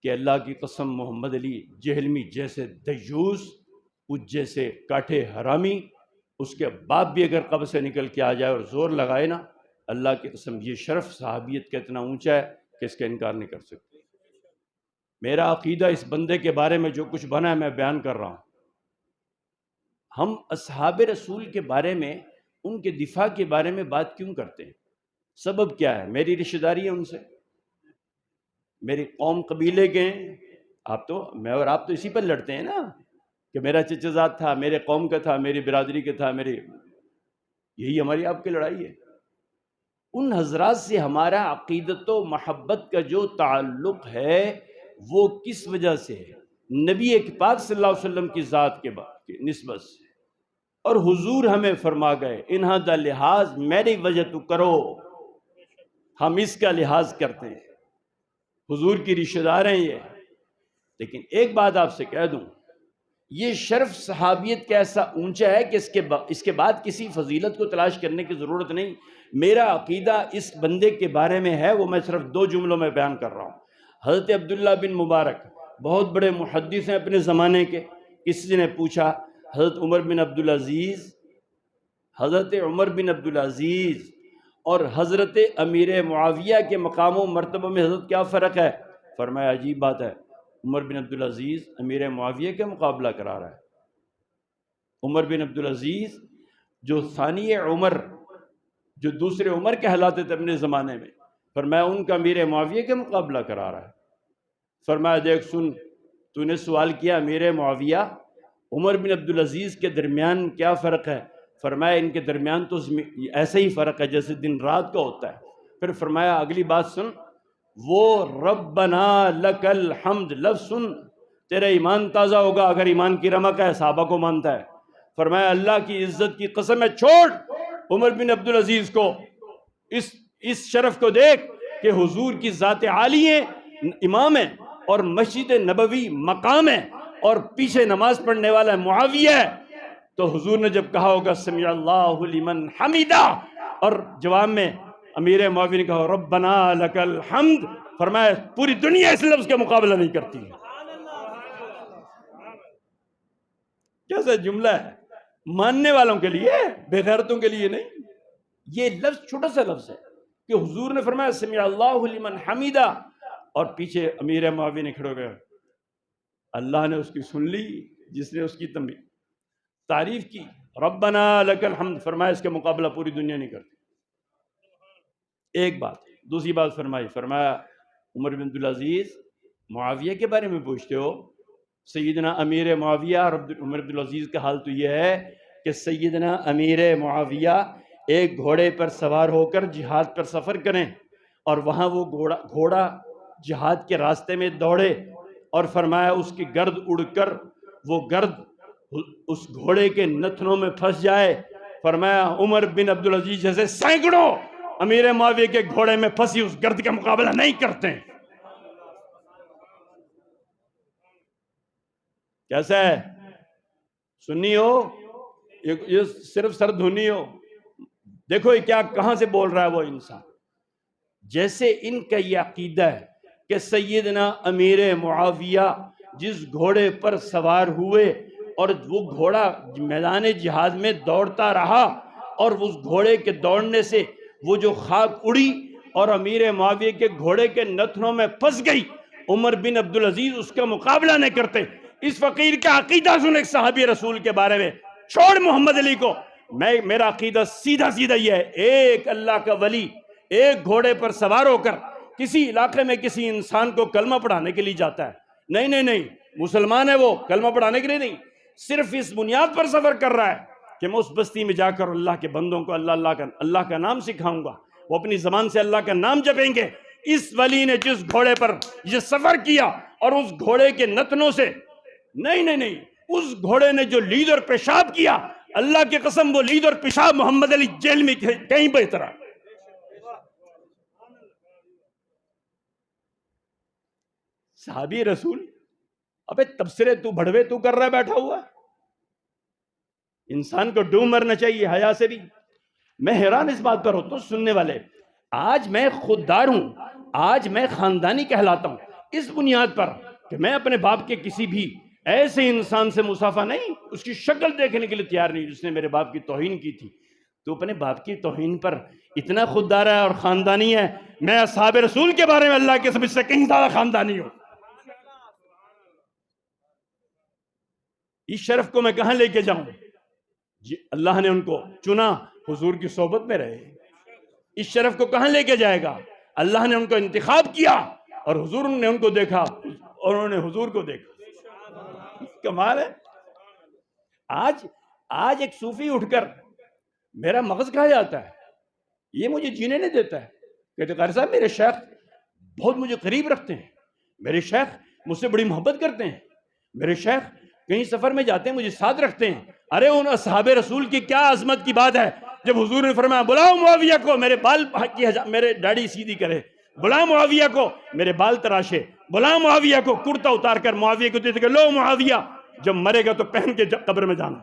کہ اللہ کی قسم محمد علی جہلمی جیسے دیوس، اس جیسے کاٹھے حرامی، اس کے باپ بھی اگر قبر سے نکل کے آ جائے اور زور لگائے نا، اللہ کی قسم یہ شرف صحابیت کا اتنا اونچا ہے کہ اس کا انکار نہیں کر سکتے۔ میرا عقیدہ اس بندے کے بارے میں جو کچھ بنا ہے میں بیان کر رہا ہوں۔ ہم اصحاب رسول کے بارے میں، ان کے دفاع کے بارے میں بات کیوں کرتے ہیں؟ سبب کیا ہے؟ میری رشتہ داری ہے ان سے، میری قوم قبیلے کے ہیں۔ میں اور آپ تو اسی پر لڑتے ہیں نا کہ میرا چچا زاد تھا، میرے قوم کا تھا، میری برادری کا تھا، یہی ہماری آپ کی لڑائی ہے۔ ان حضرات سے ہمارا عقیدت و محبت کا جو تعلق ہے وہ کس وجہ سے ہے؟ نبی پاک صلی اللہ علیہ وسلم کی ذات کے نسبت سے، اور حضور ہمیں فرما گئے انہا لحاظ میری وجہ تو کرو، ہم اس کا لحاظ کرتے ہیں، حضور کی رشتہ دار ہیں یہ۔ لیکن ایک بات آپ سے کہہ دوں، یہ شرف صحابیت کا ایسا اونچا ہے کہ اس کے بعد کسی فضیلت کو تلاش کرنے کی ضرورت نہیں۔ میرا عقیدہ اس بندے کے بارے میں ہے، وہ میں صرف 2 جملوں میں بیان کر رہا ہوں۔ حضرت عبداللہ بن مبارک بہت بڑے محدث ہیں اپنے زمانے کے۔ کسی نے پوچھا حضرت عمر بن عبدالعزیز اور حضرت امیر معاویہ کے مقام و مرتبہ میں حضرت کیا فرق ہے؟ فرمایا عجیب بات ہے، عمر بن عبدالعزیز امیر معاویہ کا مقابلہ کرا رہا ہے۔ عمر بن عبدالعزیز جو ثانی عمر، جو دوسرے عمر کہلاتے تھے اپنے زمانے میں، فرمایا ان کا امیر معاویہ کا مقابلہ کرا رہا ہے۔ فرمایا دیکھ سن، تو نے سوال کیا امیر معاویہ عمر بن عبدالعزیز کے درمیان کیا فرق ہے؟ فرمایا ان کے درمیان تو ایسا ہی فرق ہے جیسے دن رات کا ہوتا ہے۔ پھر فرمایا اگلی بات سن، وہ ربنا لک الحمد لفظ سن، تیرا ایمان تازہ ہوگا اگر ایمان کی رمق ہے، صحابہ کو مانتا ہے۔ فرمایا اللہ کی عزت کی قسم ہے، چھوڑ عمر بن عبدالعزیز کو، اس شرف کو دیکھ کہ حضور کی ذات عالی ہے، امام ہے، اور مسجد نبوی مقام ہے، اور پیچھے نماز پڑھنے والا معاویہ ہے۔ تو حضور نے جب کہا ہوگا سمع اللہ لمن حمیدہ، اور جواب میں امیر معاویہ نے کہا ربنا لک الحمد، فرمایا پوری دنیا اس لفظ کا مقابلہ نہیں کرتی۔ کیسا جملہ ہے؟ ماننے والوں کے لیے، بے غیرتوں کے لیے نہیں۔ یہ لفظ چھوٹا سا لفظ ہے کہ حضور نے فرمایا سمع اللہ لمن حمیدہ، اور پیچھے امیر معاویہ نے کھڑے ہو گئے، اللہ نے اس کی سن لی، جس نے اس کی تعریف کی ربنا لک الحمد، فرمایا اس کا مقابلہ پوری دنیا نہیں کرتی۔ ایک بات۔ دوسری بات فرمایا عمر بن عبدالعزیز معاویہ کے بارے میں پوچھتے ہو؟ سیدنا امیر معاویہ اور عمر بن عبدالعزیز کا حال تو یہ ہے کہ سیدنا امیر معاویہ ایک گھوڑے پر سوار ہو کر جہاد پر سفر کریں، اور وہاں وہ گھوڑا جہاد کے راستے میں دوڑے، اور فرمایا اس کی گرد اڑ کر وہ گرد اس گھوڑے کے نتنوں میں پھنس جائے۔ فرمایا عمر بن عبدالعزیز جیسے سینکڑوں امیر معاویہ کے گھوڑے میں پھنسی اس گرد کا مقابلہ نہیں کرتے۔ کیسا ہے؟ سنی ہو؟ یہ صرف سر دھنی ہو؟ دیکھو یہ کیا کہاں سے بول رہا ہے وہ انسان۔ جیسے ان کا یہ عقیدہ ہے کہ سیدنا امیر معاویہ جس گھوڑے پر سوار ہوئے اور وہ گھوڑا میدان جہاد میں دوڑتا رہا، اور اس گھوڑے کے دوڑنے سے وہ جو خاک اڑی اور امیر معاویہ کے گھوڑے کے نتنوں میں پھنس گئی، عمر بن عبدالعزیز اس کا مقابلہ نہیں کرتے۔ اس فقیر کا عقیدہ سن ایک صحابی رسول کے بارے میں، چھوڑ محمد علی کو۔ میرا عقیدہ سیدھا یہ ہے، ایک اللہ کا ولی ایک گھوڑے پر سوار ہو کر کسی علاقے میں کسی انسان کو کلمہ پڑھانے کے لیے جاتا ہے، نہیں، مسلمان ہے وہ، کلمہ پڑھانے کے لیے نہیں، صرف اس بنیاد پر سفر کر رہا ہے کہ میں اس بستی میں جا کر اللہ کے بندوں کو اللہ کا نام سکھاؤں گا، وہ اپنی زبان سے اللہ کا نام جپیں گے۔ اس ولی نے جس گھوڑے پر یہ سفر کیا اور اس گھوڑے کے نتنوں سے نہیں، اس گھوڑے نے جو لید اور پیشاب کیا، اللہ کی قسم وہ لید اور پیشاب محمد علی جیل میں کہیں بہتر ہے۔ صحابی رسول، ابے تبصرے تو بڑھوے تو کر رہا ہے بیٹھا ہوا۔ انسان کو ڈوب مرنا چاہیے حیا سے بھی۔ میں حیران اس بات پر ہوتا ہوں، سننے والے، آج میں خوددار ہوں، آج میں خاندانی کہلاتا ہوں، اس بنیاد پر کہ میں اپنے باپ کے کسی بھی ایسے انسان سے مصافحہ نہیں، اس کی شکل دیکھنے کے لیے تیار نہیں جس نے میرے باپ کی توہین کی تھی. تو اپنے باپ کی توہین پر اتنا خوددار ہے اور خاندانی ہے. میں اصحاب رسول کے بارے میں اللہ کے سمجھ سے کہیں زیادہ خاندانی ہوں. اس شرف کو میں کہاں لے کے جاؤں؟ جی اللہ نے ان کو چنا، حضور کی صحبت میں رہے. اس شرف کو کہاں لے کے جائے گا؟ اللہ نے ان کو انتخاب کیا اور حضور نے ان کو دیکھا اور انہوں نے حضور کو دیکھا. کمال ہے. آج ایک صوفی اٹھ کر میرا مغز کھا جاتا ہے، یہ مجھے جینے نہیں دیتا ہے. کہتے قاری صاحب میرے شیخ بہت مجھے قریب رکھتے ہیں، میرے شیخ مجھ سے بڑی محبت کرتے ہیں، میرے شیخ کہیں سفر میں جاتے ہیں مجھے ساتھ رکھتے ہیں. ارے ان اصحاب رسول کی کیا عظمت کی بات ہے جب حضور نے فرمایا بلاؤ معاویہ کو میرے بال کی میرے داڑھی سیدھی کرے، بلا معاویہ کو میرے بال تراشے، بلا معاویہ کو کرتا اتار کر معاویہ کو دیتے کہ لو معاویہ جب مرے گا تو پہن کے قبر میں جانا.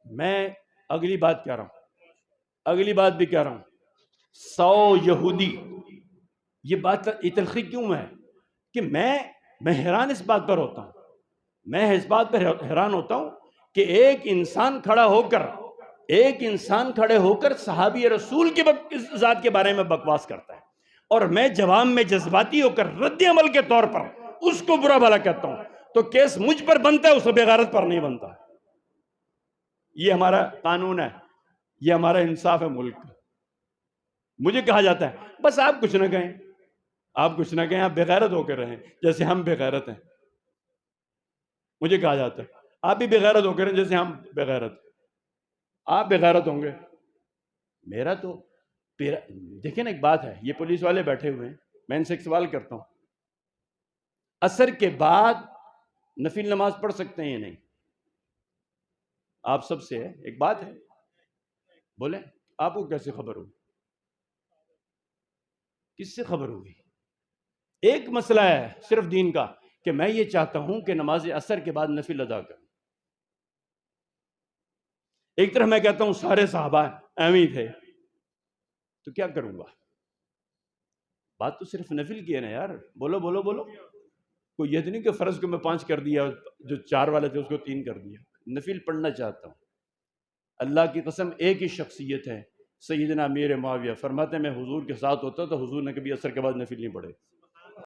میں اگلی بات کہہ رہا ہوں، اگلی بات بھی کہہ رہا ہوں. 100 یہودی، یہ بات یہ تلخی کیوں ہے کہ میں حیران اس بات پر ہوتا ہوں، میں اس بات پر حیران ہوتا ہوں کہ ایک انسان کھڑے ہو کر صحابی رسول کی ذات کے بارے میں بکواس کرتا ہے اور میں جواب میں جذباتی ہو کر رد عمل کے طور پر اس کو برا بھلا کہتا ہوں تو کیس مجھ پر بنتا ہے، اس بغیرت پر نہیں بنتا. یہ ہمارا قانون ہے، یہ ہمارا انصاف ہے ملک. مجھے کہا جاتا ہے بس آپ کچھ نہ کہیں، آپ کچھ نہ کہیں، آپ بغیرت ہو کے رہیں جیسے ہم بغیرت ہیں. مجھے کہا جاتا ہے آپ بھی بغیرت ہو کے رہیں جیسے ہم بغیرت ہیں. آپ بغیرت ہوں گے، میرا تو دیکھیں نا ایک بات ہے، یہ پولیس والے بیٹھے ہوئے ہیں، میں ان سے ایک سوال کرتا ہوں، عصر کے بعد نفل نماز پڑھ سکتے ہیں یا نہیں؟ آپ سب سے ایک بات ہے، بولیں آپ کو کیسے خبر ہوگی؟ کس سے خبر ہوگی؟ ایک مسئلہ ہے صرف دین کا کہ میں یہ چاہتا ہوں کہ نماز عصر کے بعد نفل ادا کروں. ایک طرح میں کہتا ہوں سارے صحابہ ایویں تھے تو کیا کروں گا؟ بات تو صرف نفل کی ہے نا یار. بولو بولو بولو. کوئی یہ تو نہیں کہ فرض کو میں 5 کر دیا، جو 4 والے تھے اس کو 3 کر دیا. نفل پڑھنا چاہتا ہوں. اللہ کی قسم ایک ہی شخصیت ہے سیدنا امیر معاویہ، فرماتے ہیں میں حضور کے ساتھ ہوتا تو حضور نے کبھی عصر کے بعد نفل نہیں پڑھے.